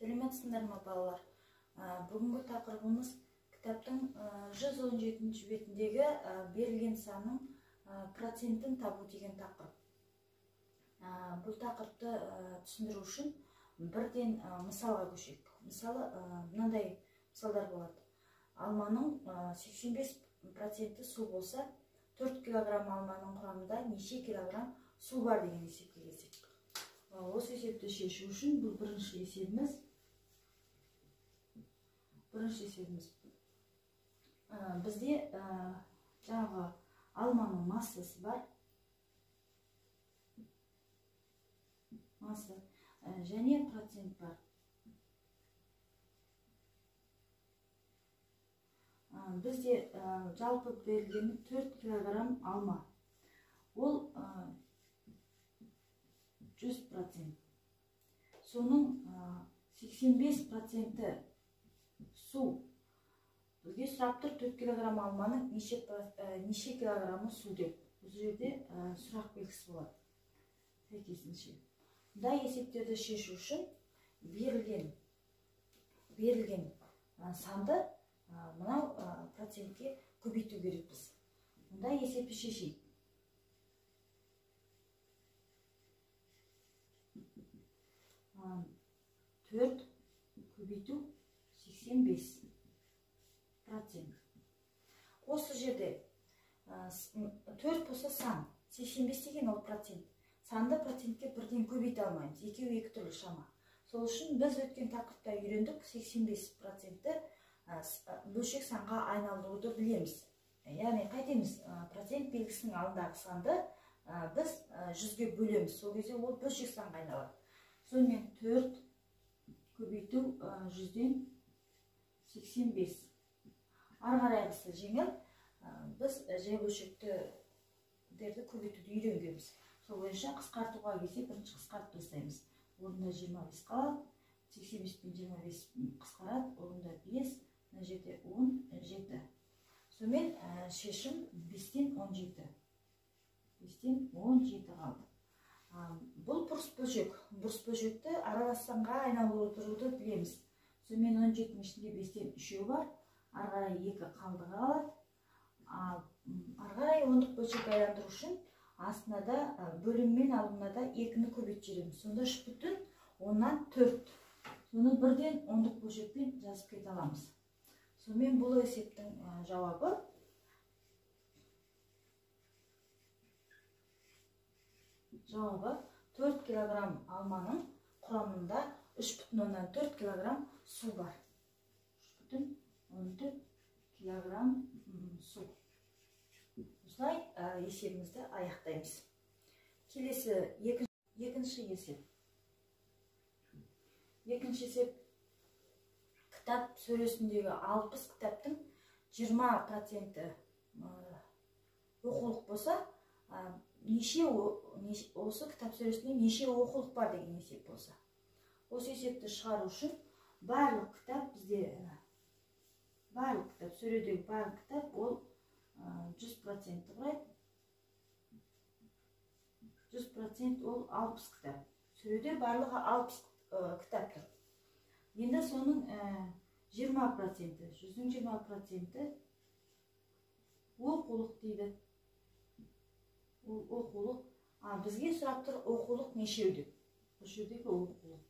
Сәлеметсіңдер ме, балалар? Бүгінгі тақырыбымыз кітаптың 117 бетіндегі берілген санның процентін табу деген тақырып. Бұл тақырыпты түсіндіру үшін бірден мысалға көшейік. Мысалы, мынандай мысалдар болады. Алманың 85% су болса, 4 килограмм алманың құрамында неше килограмм су бар деген есепке келсек. Осы есепті шешу үшін бұл бірінші есебіміз. Бізде жаңағы алманың массасы бар. Масса және процент бар. Бізде жалпы берілген 4 килограмм алма. Ол 100%. Соның 85% су. Бізге сұрап тұр 4 килограмм алманың неше килограммы су деп. Бұл жерде сұрақ белгісі болады. Сәйкесінше. Мұндай есептерді шешу үшін берілген санды мынау процентке көбейту керекпіз. Мұндай есепті шешейік. 4 көбейту 85%. Осы жерде 4 болса сан, 85 деген ол процент. Санды процентке бірден көбейте алмаймыз. Екеуі екі түрлі шама. Сол үшін біз өткен тақырыпта үйрендік 85%-ті бөлшек санға айналдыруды білеміз. Яғни қайтеміз, процент белгісінің алдындағы санды біз 100-ге бөлеміз. Сол кезде ол бөлшек санға айналады. Сонымен 4 көбейту 100-ден 85. Арғарайғысы жеңіл, біз жай бөлшектерді көбейтуді үйренгенбіз. Сол бойынша қысқартуға келсе, бірінші қысқартып тастаймыз. Орында 25 қалады, 85 пен 25 қысқарады, орында 5, мына жерде 17. Сонымен шешім 5-тен 17. 5-тен 17 қалды. Бұл бұрыс бөлшек. Бұрыс бөлшекті аралас санға айналдыруды білеміз. Сонымен 17-дің ішінде 5-тен 3 бар. Арғарай 2 қалды қалады. Арғарай 10-дық бөлшек айналдыру үшін астына да бөліммен алдына да 2-ні көбейтіп жібереміз. Сонда 3,4. Соны бірден 10-дық бөлшекпен жазып кете аламыз. Сонымен бұл есептің жауабы 4 килограмм алманың құрамында 3,4 килограмм су бар. 3,4 килограмм су. Осылай есебімізді аяқтаймыз. Келесі екінші есеп. Екінші есеп кітап сөресіндегі 60 кітаптың 20% оқулық болса, осы кітап сөресінде неше оқулық бар деген есеп болса. Осы есепті шығару үшін барлық кітап сөредегі барлық кітап ол 100% құрайды. 100% ол 60 кітап. Сөреде барлығы 60 кітап тұр. Енді соның 20%, 100-дің 20% оқулық дейді. Ол оқулық. Бізге сұрап тұр оқулық нешеу деп. Бұл жердегі оқулық.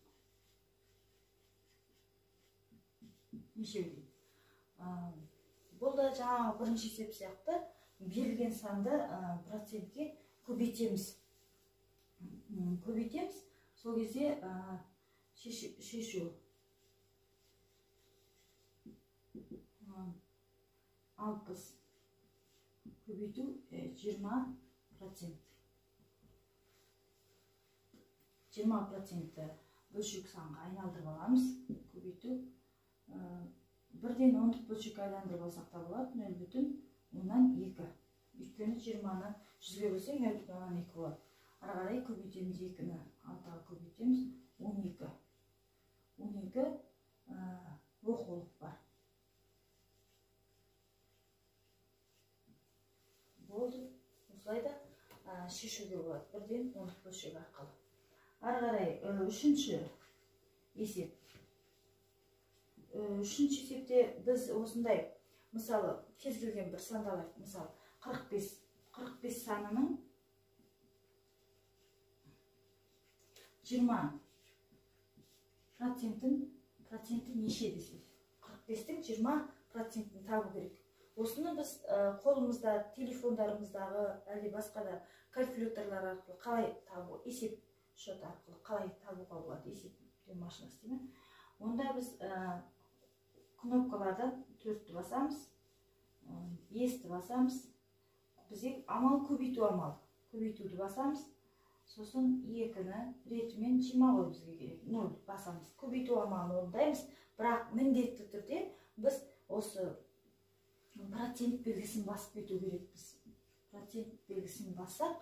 Нешеу деп. Бұл да жаңағы бірінші есеп сияқты берілген санды процентке көбейтеміз. Сол кезде шешу. 60 көбейту 20%. 20% бөлшек санға айналдырып аламыз. Көбейту бірден 10-дық бөлшек айналдырып алсақ та болады. 0,2. Өйткені 20-ны 100-ге бөлсек 0,2 болады. Ары қарай көбейтеміз 2-ні 6-ға көбейтеміз 12. 12 оқулық бар. Болды. Осылайда шешуге болады. Бірден 10-дық бөлшек арқылы. Ары қарай үшінші есеп. үшінші есепте біз осындай, мысалы кез келген бір санды алайық, мысалы 45 санының 20 проценті неше десек, 45-тің 20% табу керек. Осыны біз қолымызда, телефондарымыздағы әлде басқа да калькуляторлар арқылы қалай табу, есеп шот арқылы қалай табуға болады, есептеу машинасы деймін. Онда біз кнопкалардан 4-ті басамыз, 5-ті басамыз. Бізде амал көбейтуді басамыз. Сосын 2-ні ретімен 20 қой бізге керек, 0 басамыз. Көбейту амалын орындаймыз, бірақ міндетті түрде біз осы процент белгісін басып кету керекпіз. Процент белгісін бассақ,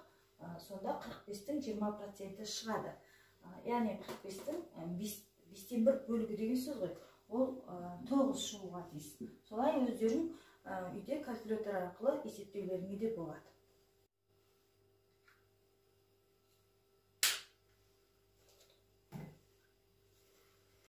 сонда 45-тің 20% шығады. Яғни 45-тің 5-тен 1 бөлігі деген сөз ғой. Ол 9 шығуға тиіс. Солай өздерің үйде калькулятор арқылы есептеулеріңе де болады.